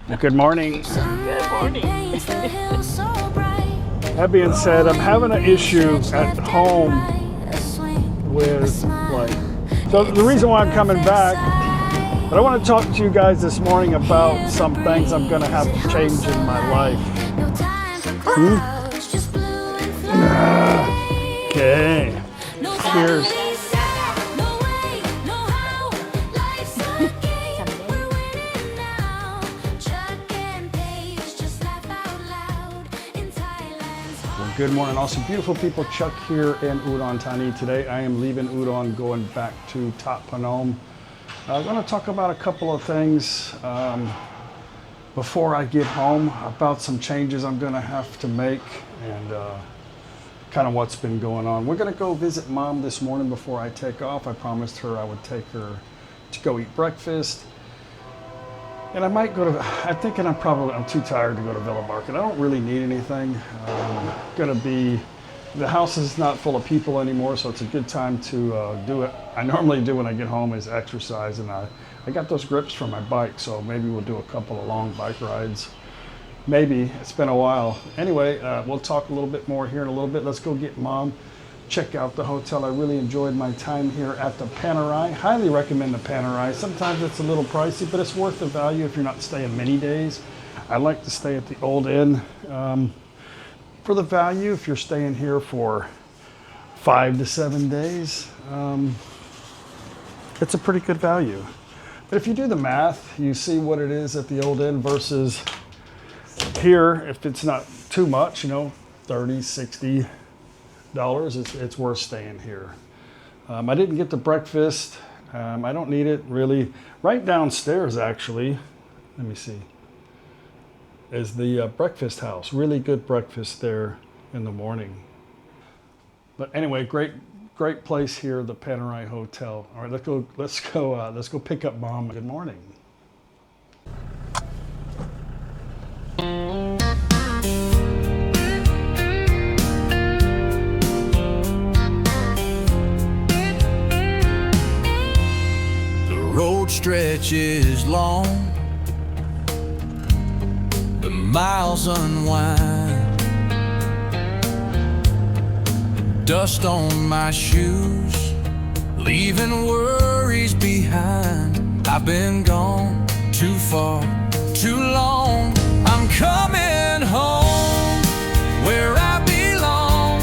Good morning. Good morning. That being said, I'm having an issue at home with so the reason why I'm coming back, but I want to talk to you guys this morning about some things I'm going to have to change in my life. Okay. Cheers. Good morning, also beautiful people. Chuck here in Udon, Thani. Today I am leaving Udon, going back to ThatPhanom. I'm going to talk about a couple of things before I get home, about some changes I'm going to have to make and kind of what's been going on. We're going to go visit Mom this morning before I take off. I promised her I would take her to go eat breakfast. And I might go to, I'm thinking I'm too tired to go to Villa Market. I don't really need anything. The house is not full of people anymore, so it's a good time to do it. I normally do when I get home is exercise, and I got those grips for my bike, so maybe we'll do a couple of long bike rides. Maybe, it's been a while. Anyway, we'll talk a little bit more here in a little bit. Let's go get Mom. Check out the hotel. I really enjoyed my time here at the Panerai. Highly recommend the Panerai. Sometimes it's a little pricey, but it's worth the value if you're not staying many days. I like to stay at the Old Inn for the value. If you're staying here for 5 to 7 days, it's a pretty good value. But if you do the math, you see what it is at the Old Inn versus here. If it's not too much, you know, 30, 60 dollars, it's worth staying here. I didn't get the breakfast. I don't need it really. Right downstairs, actually, let me see, is the breakfast house. Really good breakfast there in the morning. But anyway, great place here, the Panerai Hotel. All right, let's go pick up Mom. Good morning. Road stretches long, the miles unwind, dust on my shoes, leaving worries behind. I've been gone too far, too long. I'm coming home where I belong,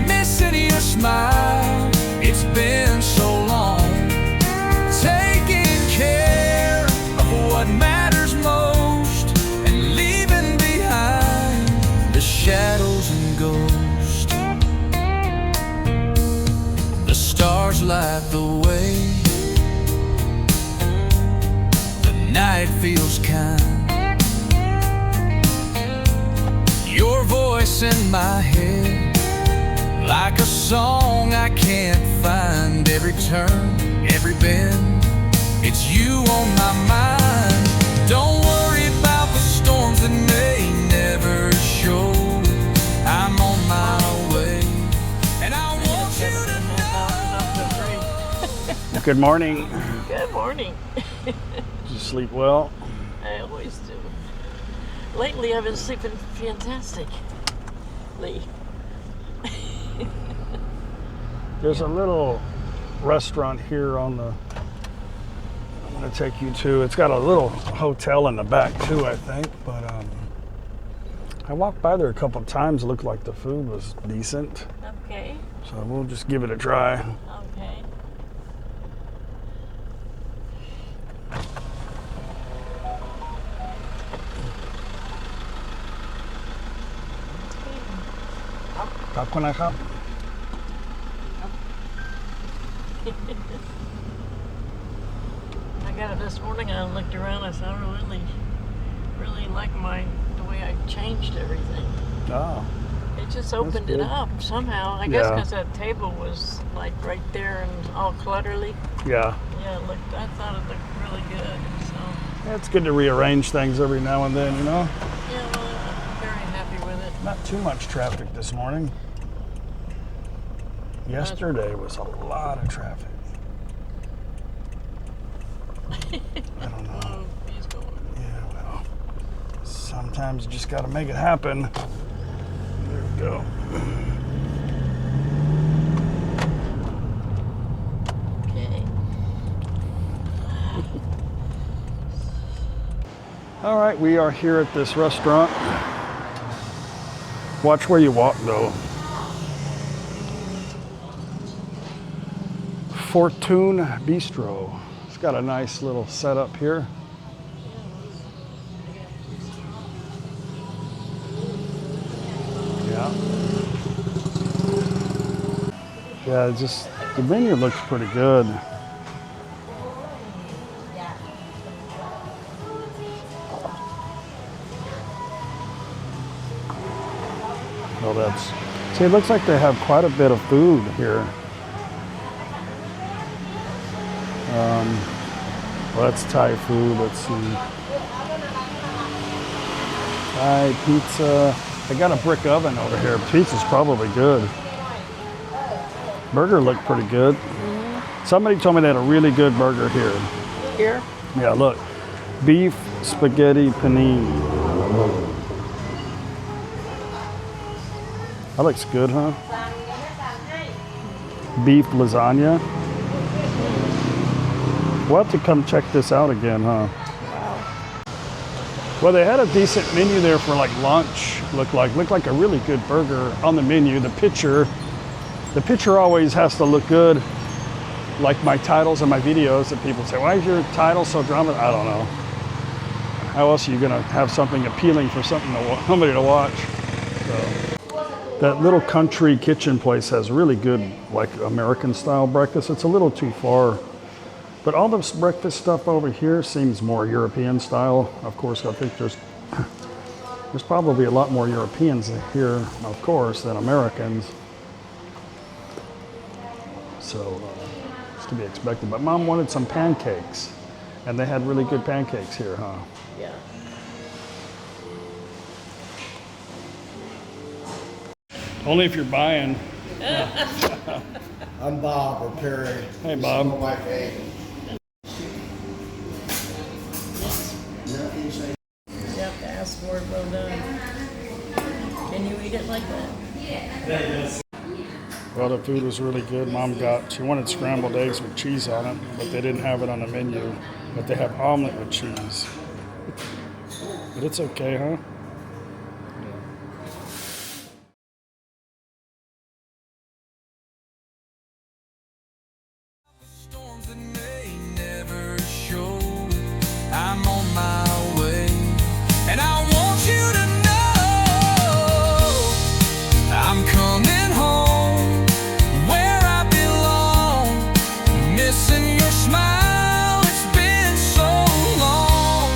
missing your smile. It's been so long. Taking care of what matters most and leaving behind the shadows and ghosts. The stars light the way, the night feels kind. Your voice in my head, like a song I can't find. Every turn, every bend, it's you on my mind. Don't worry about the storms that may never show. I'm on my way, and I want you to know. Good morning. Good morning. Did you sleep well? I always do. Lately, I've been sleeping fantastically. There's a little restaurant here on the, I'm going to take you to, it's got a little hotel in the back too, I think, but I walked by there a couple of times. It looked like the food was decent. Okay. So we'll just give it a try. Okay. Hunnicutt. I got it this morning. I looked around. I said, I really like the way I changed everything. Oh. It just opened it up somehow. I guess because that table was like right there and all clutterly. Yeah. Yeah, I thought it looked really good. So. Yeah, it's good to rearrange things every now and then, you know? Yeah, well, I'm very happy with it. Not too much traffic this morning. Yesterday was a lot of traffic. I don't know. Oh, he's going. Yeah, well. Sometimes you just got to make it happen. There we go. Okay. All right, we are here at this restaurant. Watch where you walk, though. Fortune Bistro. It's got a nice little setup here. Yeah, just the menu looks pretty good. Well, see, it looks like they have quite a bit of food here. Well, that's Thai food. Let's see. Thai pizza. I got a brick oven over here. Pizza's probably good. Burger looked pretty good. Somebody told me they had a really good burger here. Here? Yeah, look. Beef spaghetti panini. That looks good, huh? Beef lasagna. We'll have to come check this out again, huh? Well, they had a decent menu there for like lunch. Looked like a really good burger on the menu. The picture always has to look good. Like my titles and my videos that people say, why is your title so drama? I don't know. How else are you gonna have something appealing for somebody to watch? So, that little country kitchen place has really good, like American style breakfast. It's a little too far. But all this breakfast stuff over here seems more European style. Of course, I think there's probably a lot more Europeans here, of course, than Americans. So it's to be expected. But Mom wanted some pancakes, and they had really good pancakes here, huh? Yeah. Only if you're buying. I'm Bob or Perry. Hey, Bob. This is my wife, You have to ask for it well done. Can you eat it like that? Well, the food was really good. She wanted scrambled eggs with cheese on it, but they didn't have it on the menu. But they have omelet with cheese. But it's okay, huh? Storms that may never show. I'm on my way, and I want you to know I'm coming home where I belong. Missing your smile, it's been so long.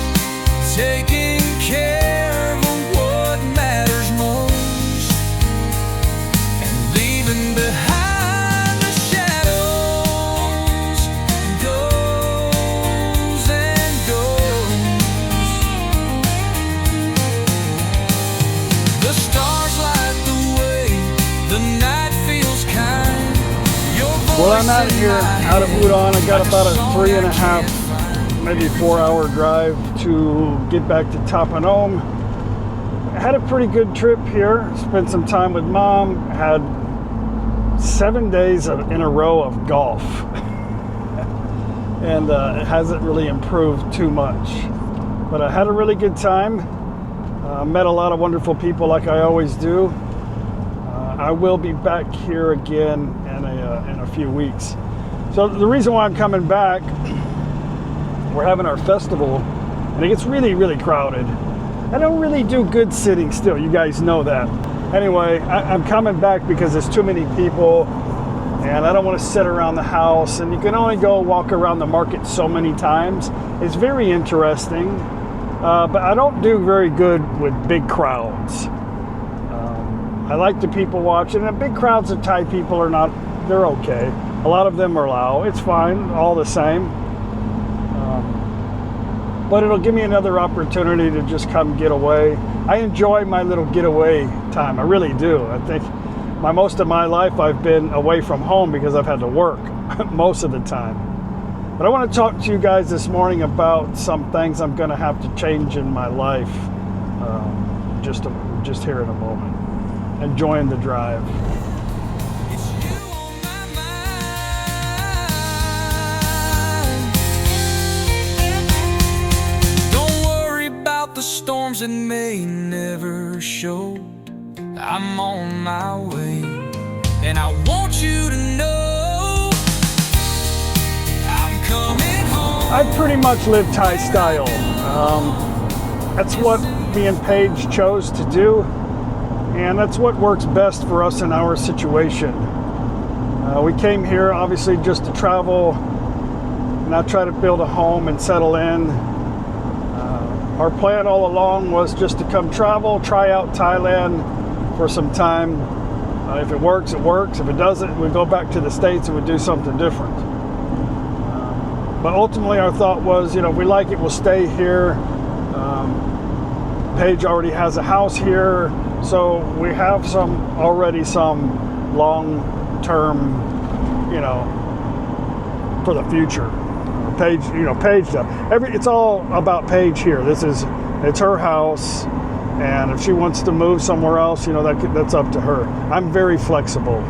Taking care of what matters most, and leaving behind the shadows. Goes and goes. The stars light the way, the night feels kind. Your Well, I'm out voice here, in my out of head, Udon. I got like about a song 3.5, maybe 4-hour drive to get back to ThatPhanom. I had a pretty good trip here. Spent some time with Mom. Had 7 days in a row of golf. And it hasn't really improved too much. But I had a really good time. Met a lot of wonderful people like I always do. I will be back here again in a few weeks. So the reason why I'm coming back, we're having our festival, and it gets really, really crowded. I don't really do good sitting still. You guys know that. Anyway, I'm coming back because there's too many people, and I don't want to sit around the house. And you can only go walk around the market so many times. It's very interesting, but I don't do very good with big crowds. I like the people watching. And big crowds of Thai people are not, they're okay. A lot of them are Lao. It's fine, all the same. But it'll give me another opportunity to just come get away. I enjoy my little getaway time. I really do. I think most of my life I've been away from home because I've had to work most of the time. But I want to talk to you guys this morning about some things I'm going to have to change in my life. just here in a moment, enjoying the drive. It's you on my mind. Don't worry about the storms that may never show. I'm on my way, and I want you to know I'm coming home. I pretty much live Thai style. That's what me and Paige chose to do, and that's what works best for us in our situation. We came here obviously just to travel, not try to build a home and settle in. Our plan all along was just to come travel, try out Thailand for some time. If it works, it works. If it doesn't, we go back to the States and we do something different. But ultimately our thought was, if we like it, we'll stay here. Paige already has a house here, so we have some long-term, for the future. Paige, Paige, it's all about Paige here. It's her house, and if she wants to move somewhere else, that's up to her. I'm very flexible.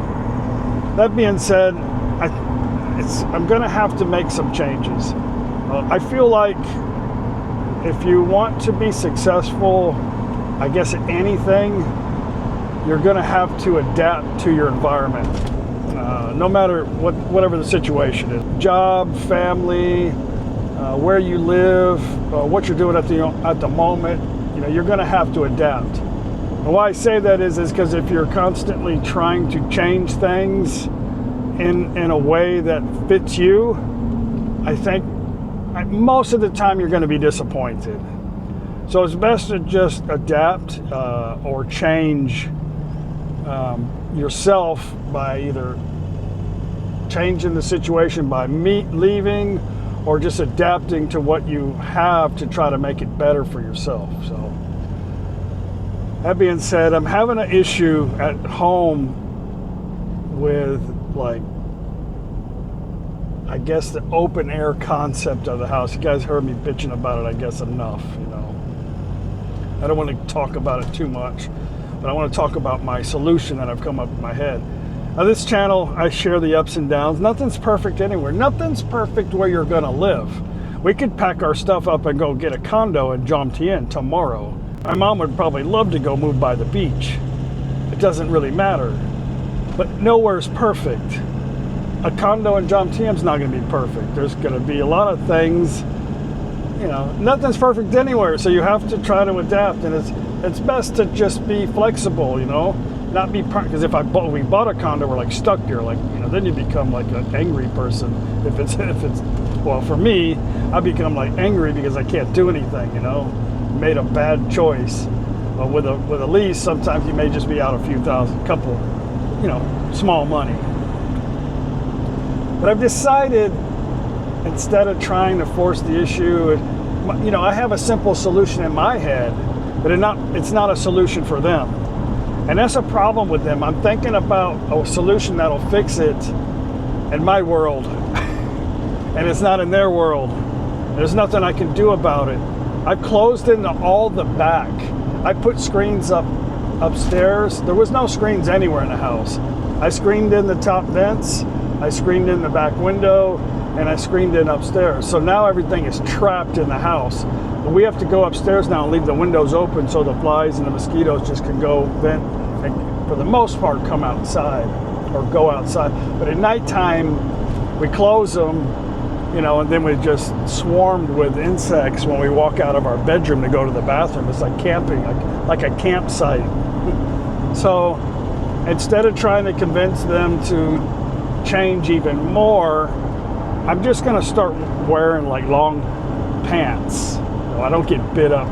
That being said, I'm going to have to make some changes. I feel like if you want to be successful, I guess at anything, you're going to have to adapt to your environment. No matter whatever the situation is. Job, family, where you live, what you're doing at the moment, you're going to have to adapt. And why I say that is because if you're constantly trying to change things in a way that fits you, I think most of the time you're going to be disappointed. So it's best to just adapt or change yourself by either changing the situation by leaving or just adapting to what you have to try to make it better for yourself. So that being said, I'm having an issue at home with I guess the open air concept of the house. You guys heard me bitching about it, I guess, enough, I don't want to talk about it too much, but I want to talk about my solution that I've come up in my head. Now, this channel, I share the ups and downs. Nothing's perfect anywhere. Nothing's perfect where you're going to live. We could pack our stuff up and go get a condo in Jomtien tomorrow. My mom would probably love to go move by the beach. It doesn't really matter. But nowhere's perfect. A condo in Jomtien's not going to be perfect. There's going to be a lot of things, nothing's perfect anywhere, so you have to try to adapt, and it's best to just be flexible, not be, because if we bought a condo, we're stuck here, then you become an angry person. If it's well, for me, I become angry because I can't do anything, made a bad choice. But with a lease, sometimes you may just be out a few thousand, small money. But I've decided, instead of trying to force the issue, I have a simple solution in my head, but it's not a solution for them. And that's a problem with them. I'm thinking about a solution that'll fix it in my world, and it's not in their world. There's nothing I can do about it. I've closed into all the back. I put screens upstairs. There was no screens anywhere in the house. I screened in the top vents, I screened in the back window, and I screened in upstairs. So now everything is trapped in the house. But we have to go upstairs now and leave the windows open so the flies and the mosquitoes just can go vent and, for the most part, come outside or go outside. But at nighttime, we close them, and then we're just swarmed with insects when we walk out of our bedroom to go to the bathroom. It's like camping, like a campsite. So instead of trying to convince them to change even more, I'm just going to start wearing long pants. I don't get bit up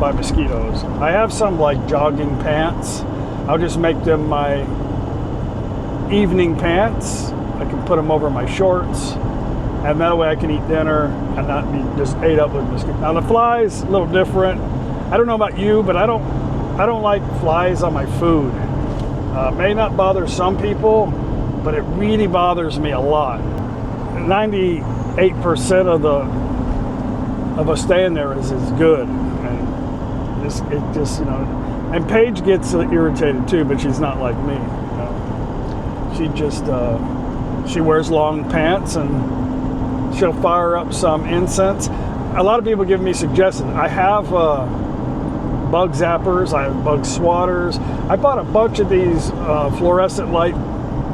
by mosquitoes. I have some jogging pants. I'll just make them my evening pants. I can put them over my shorts, and that way I can eat dinner and not be just ate up with mosquitoes. Now the flies, a little different. I don't know about you, but I don't like flies on my food. May not bother some people, but it really bothers me a lot. 98% of us staying there is good, and it just, you know, and Paige gets irritated too, but she's not like me. You know? She just, she wears long pants and she'll fire up some incense. A lot of people give me suggestions. I have bug zappers, I have bug swatters. I bought a bunch of these fluorescent light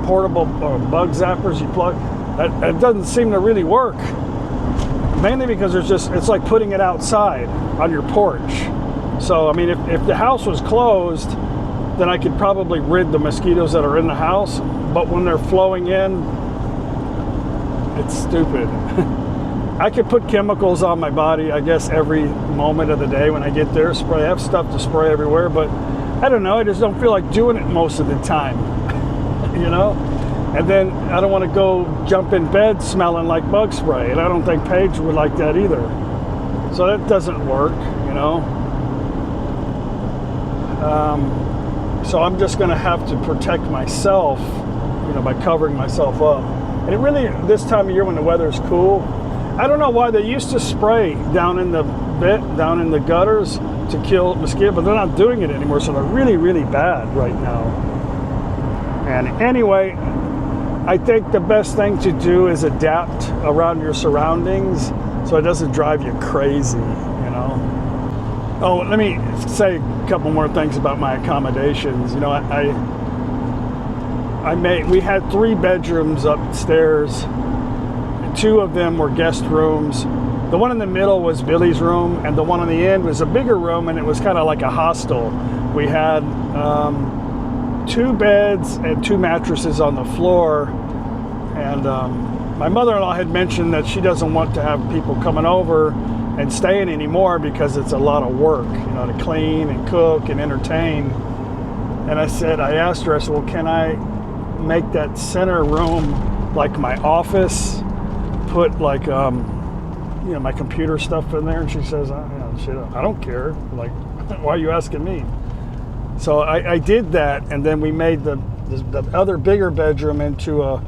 portable bug zappers you plug. That doesn't seem to really work. Mainly because it's like putting it outside on your porch. So, I mean, if the house was closed, then I could probably rid the mosquitoes that are in the house. But when they're flowing in, it's stupid. I could put chemicals on my body, I guess, every moment of the day when I get there. Spray. I have stuff to spray everywhere, but I don't know. I just don't feel like doing it most of the time, you know? And then I don't want to go jump in bed smelling like bug spray, and I don't think Paige would like that either. So that doesn't work, you know? So I'm just going to have to protect myself, you know, by covering myself up. And it really, this time of year when the weather's cool, I don't know why they used to spray down in the gutters to kill mosquitoes, but they're not doing it anymore, so they're really, really bad right now. And anyway, I think the best thing to do is adapt around your surroundings so it doesn't drive you crazy, you know. Oh, let me say a couple more things about my accommodations. You know, we had 3 bedrooms upstairs. 2 of them were guest rooms. The one in the middle was Billy's room, and the one on the end was a bigger room, and it was kind of like a hostel. We had 2 beds and 2 mattresses on the floor. And my mother-in-law had mentioned that she doesn't want to have people coming over and staying anymore because it's a lot of work, you know, to clean and cook and entertain. And I asked her, I said, well, can I make that center room like my office? Put like, you know, my computer stuff in there? And she says, I don't care. Like, why are you asking me? So I did that, and then we made the other bigger bedroom into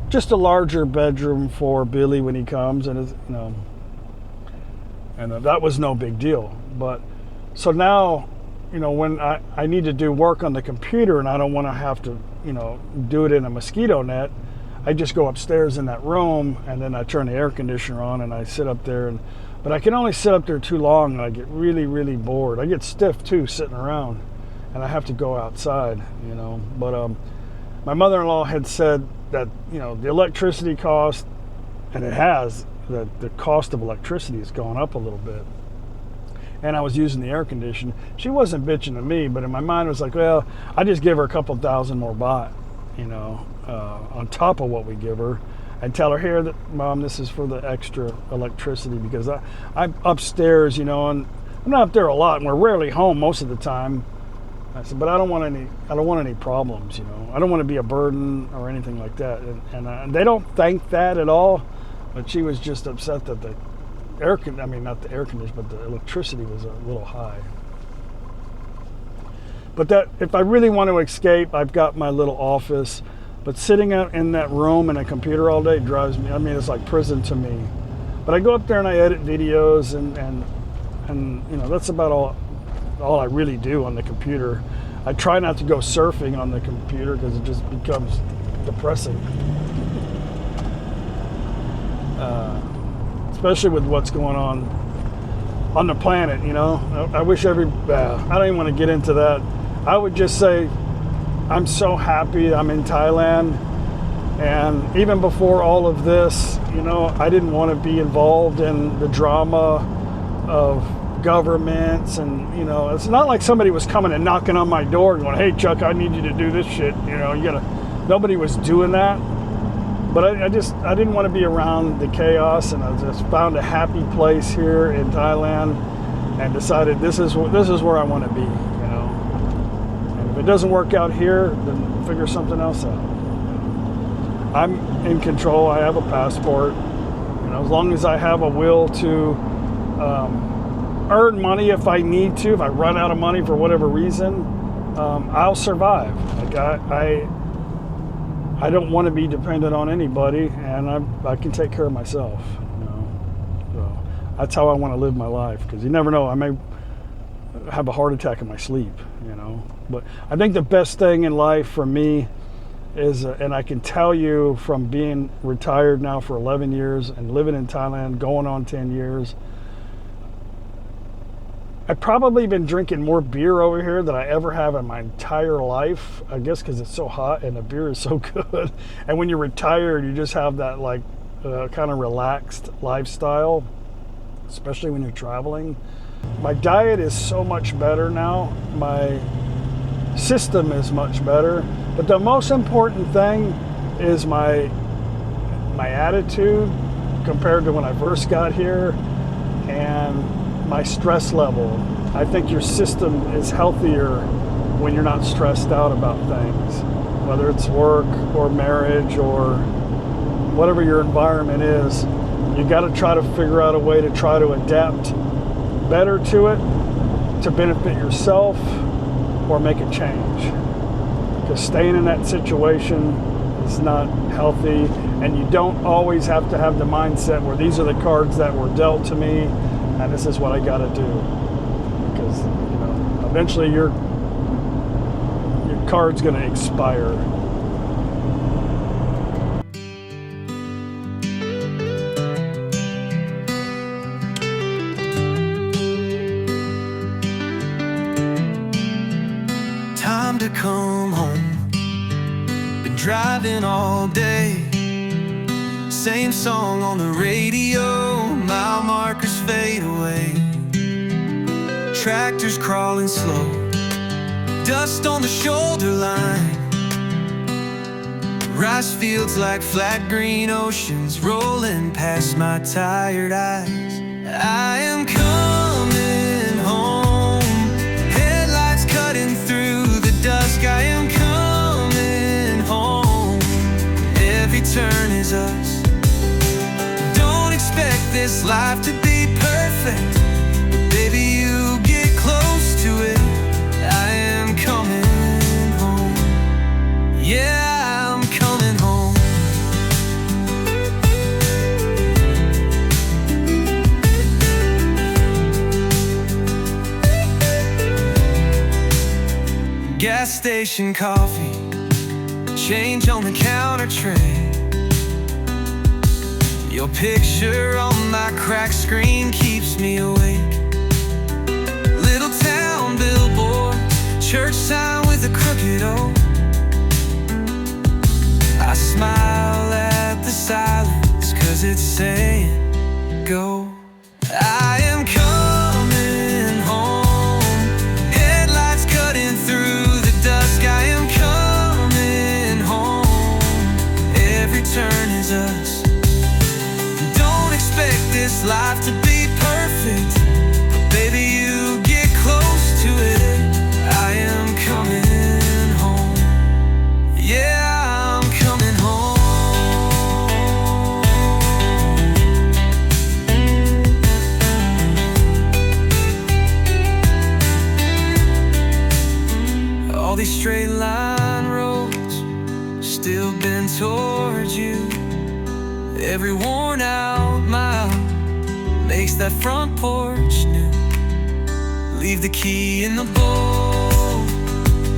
just a larger bedroom for Billy when he comes, and you know, and that was no big deal. But so now, you know, when I need to do work on the computer and I don't want to have to, you know, do it in a mosquito net, I just go upstairs in that room, and then I turn the air conditioner on and I sit up there. But I can only sit up there too long, and I get really, really bored. I get stiff too sitting around, and I have to go outside, you know. But my mother-in-law had said that, you know, the electricity cost, and it has, the cost of electricity has gone up a little bit. And I was using the air conditioner. She wasn't bitching to me, but in my mind it was like, well, I just give her a couple thousand more baht, you know, on top of what we give her, and tell her, here, that Mom, this is for the extra electricity, because I'm upstairs, you know, and I'm not up there a lot, and we're rarely home most of the time. I said, but I don't want any problems, you know. I don't want to be a burden or anything like that. And they don't think that at all, but she was just upset that not the air conditioner, but the electricity was a little high. But that, if I really want to escape, I've got my little office. But sitting out in that room and a computer all day drives me, I mean, it's like prison to me. But I go up there and I edit videos, and you know, that's about all I really do on the computer. I try not to go surfing on the computer because it just becomes depressing. Especially with what's going on the planet, you know. I wish I don't even want to get into that. I would just say I'm so happy I'm in Thailand, and even before all of this, you know, I didn't want to be involved in the drama of governments, and, you know, it's not like somebody was coming and knocking on my door going, hey Chuck, I need you to do this shit, you know, nobody was doing that. But I didn't want to be around the chaos, and I just found a happy place here in Thailand and decided this is where I want to be, you know. And if it doesn't work out here, then figure something else out. I'm in control. I have a passport. You know, as long as I have a will to earn money if I need to, if I run out of money for whatever reason, I'll survive. Like I don't want to be dependent on anybody, and I can take care of myself, you know. So that's how I want to live my life, because you never know. have a heart attack in my sleep, you know. But I think the best thing in life for me is, and I can tell you from being retired now for 11 years and living in Thailand, going on 10 years, I've probably been drinking more beer over here than I ever have in my entire life. I guess because it's so hot and the beer is so good. And when you're retired, you just have that like kind of relaxed lifestyle, especially when you're traveling. My diet is so much better now. My system is much better. But the most important thing is my attitude compared to when I first got here, and my stress level. I think your system is healthier when you're not stressed out about things, whether it's work or marriage or whatever your environment is. You got to try to figure out a way to try to adapt better to it to benefit yourself or make a change. Because staying in that situation is not healthy, and you don't always have to have the mindset where these are the cards that were dealt to me and this is what I got to do. Because, you know, eventually your card's going to expire. Time to come home. Been driving all day. Same song on the radio. Mile markers fade away. Tractors crawling slow. Dust on the shoulder line. Rice fields like flat green oceans rolling past my tired eyes. I am coming home. Headlights cutting through the dusk. I am coming home. Every turn is us. Don't expect this life to be perfect, but baby, you get close to it. I am coming home. Yeah, I'm coming home. Gas station coffee, change on the counter tray. Your picture on my cracked screen keeps me awake. Little town billboard, church sign with a crooked O. I smile at the silence 'cause it's saying go. I am coming home. Headlights cutting through the dusk. I am coming home. Every turn is us. Don't expect this life to be perfect, but baby, you get close to it. I am coming home. Yeah, I'm coming home. All these straight line roads still bend towards you. Every worn out mile makes that front porch new. Leave the key in the bowl,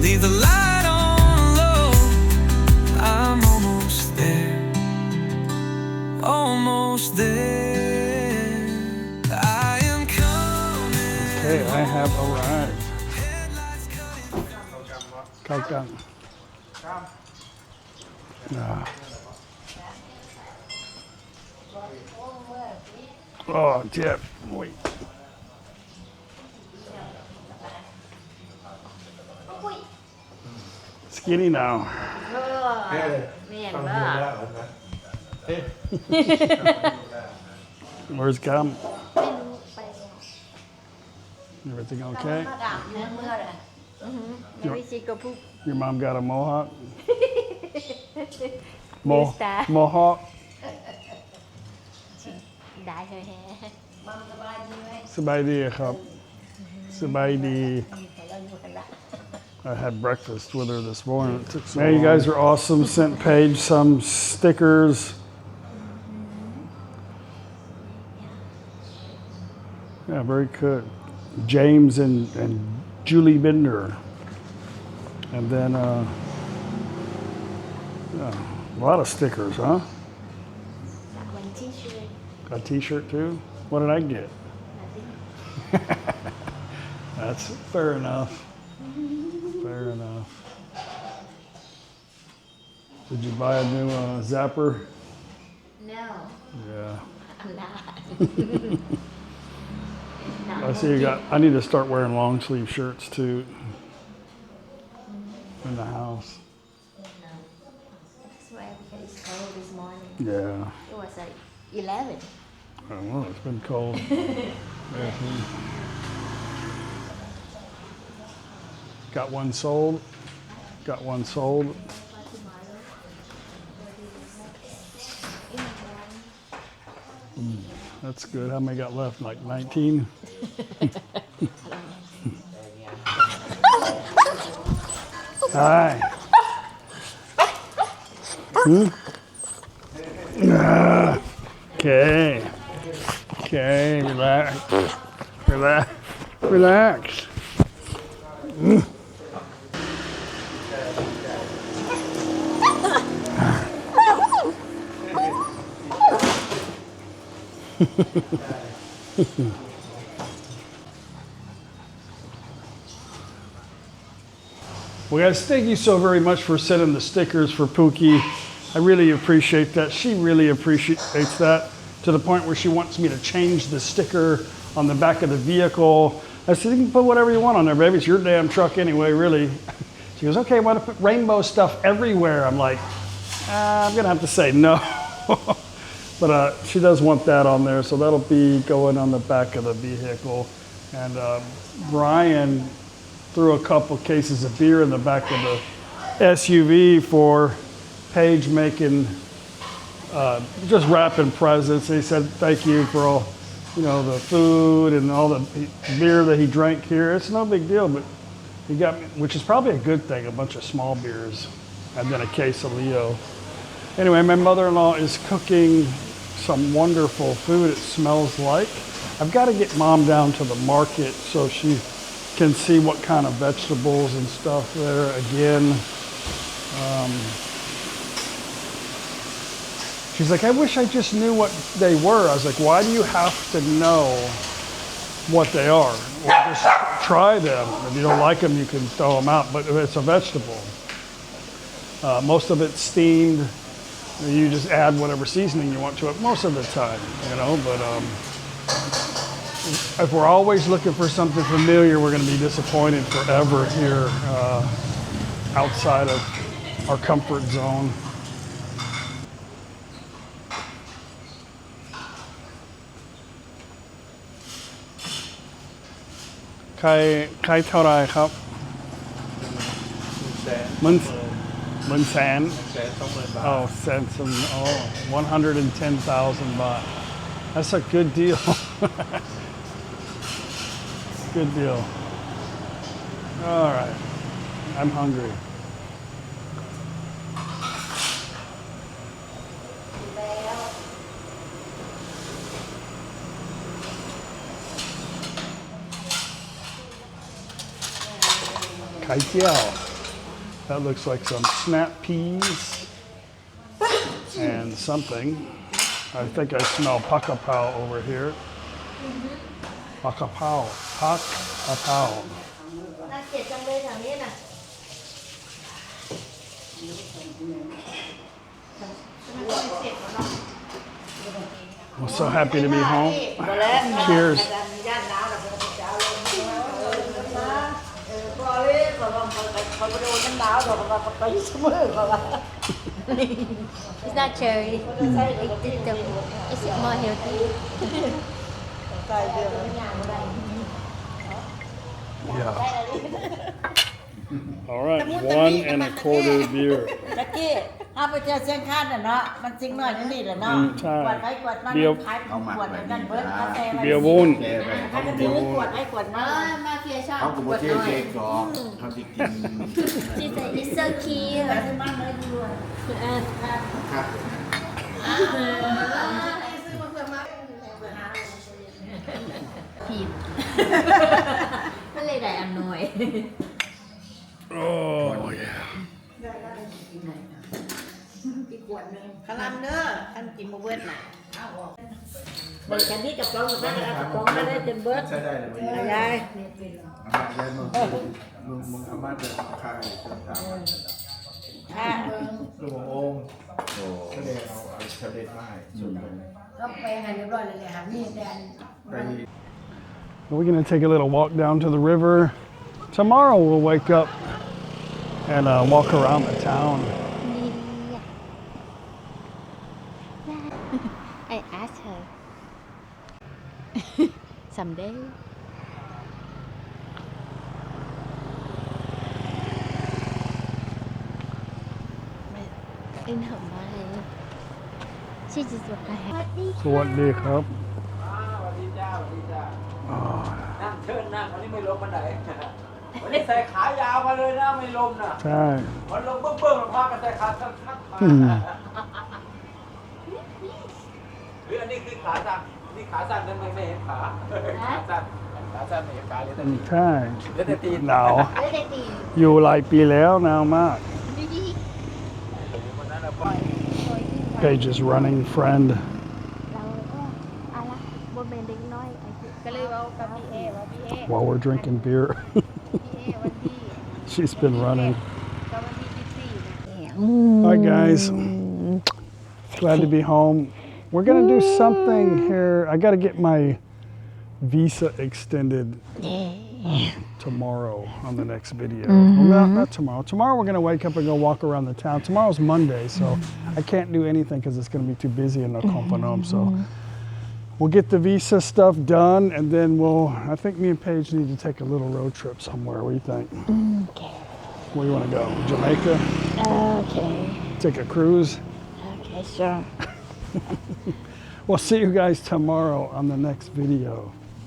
leave the light on low. I'm almost there, almost there. I am coming. Okay, I have arrived. Countdown. Oh, Jeff, wait. Skinny now. Where's Cam? Everything okay? Your mom got a mohawk? Mohawk? ได้เลยแฮะ สบายดีครับ สบายดี I had breakfast with her this morning. It took so long. You guys are awesome. Sent Paige some stickers. Yeah, very good. James and Julie Binder. And then a lot of stickers, huh? One t-shirt. A t-shirt too? What did I get? Nothing. That's fair enough. Fair enough. Did you buy a new zapper? No, Yeah. I'm not. I see you got, I need to start wearing long sleeve shirts too in the house. No. That's why it's cold this morning. Yeah. It was like 11. Oh, well, it's been cold. Yeah. Got one sold. Got one sold. That's good. How many got left? Like 19? Hi. Okay. Okay, relax. Relax. Relax. Well, guys, thank you so very much for sending the stickers for Pookie. I really appreciate that. She really appreciates that to the point where she wants me to change the sticker on the back of the vehicle. I said, you can put whatever you want on there, baby. It's your damn truck anyway, really. She goes, okay, I want to put rainbow stuff everywhere. I'm like, I'm going to have to say no. But she does want that on there, so that'll be going on the back of the vehicle. And Brian threw a couple cases of beer in the back of the SUV for Paige making, just wrapping presents. He said, thank you for all, the food and all the beer that he drank here. It's no big deal, but he got me, which is probably a good thing, a bunch of small beers and then a case of Leo. Anyway, my mother-in-law is cooking some wonderful food. It smells like. I've got to get Mom down to the market so she can see what kind of vegetables and stuff there again. She's like, I wish I just knew what they were. I was like, why do you have to know what they are? Well, just try them. If you don't like them, you can throw them out, but it's a vegetable. Most of it's steamed. You just add whatever seasoning you want to it most of the time, but if we're always looking for something familiar, we're going to be disappointed forever here outside of our comfort zone. Kai เท่าไรครับ100,000 Oh, $110,000 baht. That's a good deal. Good deal. All right. I'm hungry. Kai jiao. That looks like some snap peas and something. I think I smell pakapao over here. Pakapao. Pakapao. I'm so happy to be home. Cheers. It's not cherry. It's more healthy. Yeah. All right, 1.25 beer. ตะกี้เอาไปเจอเชียงคานน่ะเนาะมันจริงหน่อยนี่แหละเนาะ ใช่ ขวดไปขวดมาขายขวดนั่นเบิร์ดกาแฟ เบียร์วุ้น เขาก็ซื้อขวดให้ขวดมา มาเฟียชอบ เขาก็บ่เท่เค้กหรอกเขาสิกิน It's so cute. ซื้อมาเลยดู ครับ ผิด มันเลยได้อันน้อย Oh yeah. คลำเด้อท่านกินบ่เบิดน่ะเบิดกันที่กับเราได้กระป๋องมาได้จนเบิด ใช้ได้เลยวันนี้ ยาย อาม่าได้มึงอาม่าจะข้าวถาม ค่ะ ลูกของโอมโอ้ก็เลยเอาเฉลดมาให้สุดเลย ก็ไปให้เรียบร้อยเลยค่ะนี่แดน ไป We're going to take a little walk down to the river. Tomorrow we'll wake up and walk around the town. I asked her someday in her mind she just was like สวัสดีครับ สวัสดีจ้าสวัสดีจ้านั่งเชิญนั่งวันนี้ไม่ลมมาไหนวันนี้ใส่ขายาวมาเลยนะไม่ลมน่ะ ใช่ วันลมเบิ่งๆเราพากันใส่ขาสั้นๆ อืม หรืออันนี้คือขาสั้นนี่ขาสั้นนั่นไม่เห็นขาขาสั้นไม่เห็นขาเลยแต่ตีน ใช่ เหลือแต่ตีน หนาว ไม่ได้ตี อยู่หลายปีแล้วหนาวมาก วันนั้นเราไป Paige's running friend. เราก็อะไรบนเป็นเด็กน้อยก็เลยว่ากับพี่เอว่าพี่เอ While we're drinking beer. พี่เอวันที่ She's been running. ก็วันที่14 Hi guys. Glad to be home. We're gonna do something here. I gotta get my visa extended tomorrow on the next video. Well, not tomorrow. Tomorrow we're gonna wake up and go walk around the town. Tomorrow's Monday, so I can't do anything because it's gonna be too busy in NakhonPhanom. So we'll get the visa stuff done, and then I think me and Paige need to take a little road trip somewhere. What do you think? Okay. Where do you want to go? Jamaica? Okay. Take a cruise? Okay, sure. We'll see you guys tomorrow on the next video.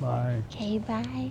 Bye. Okay, bye.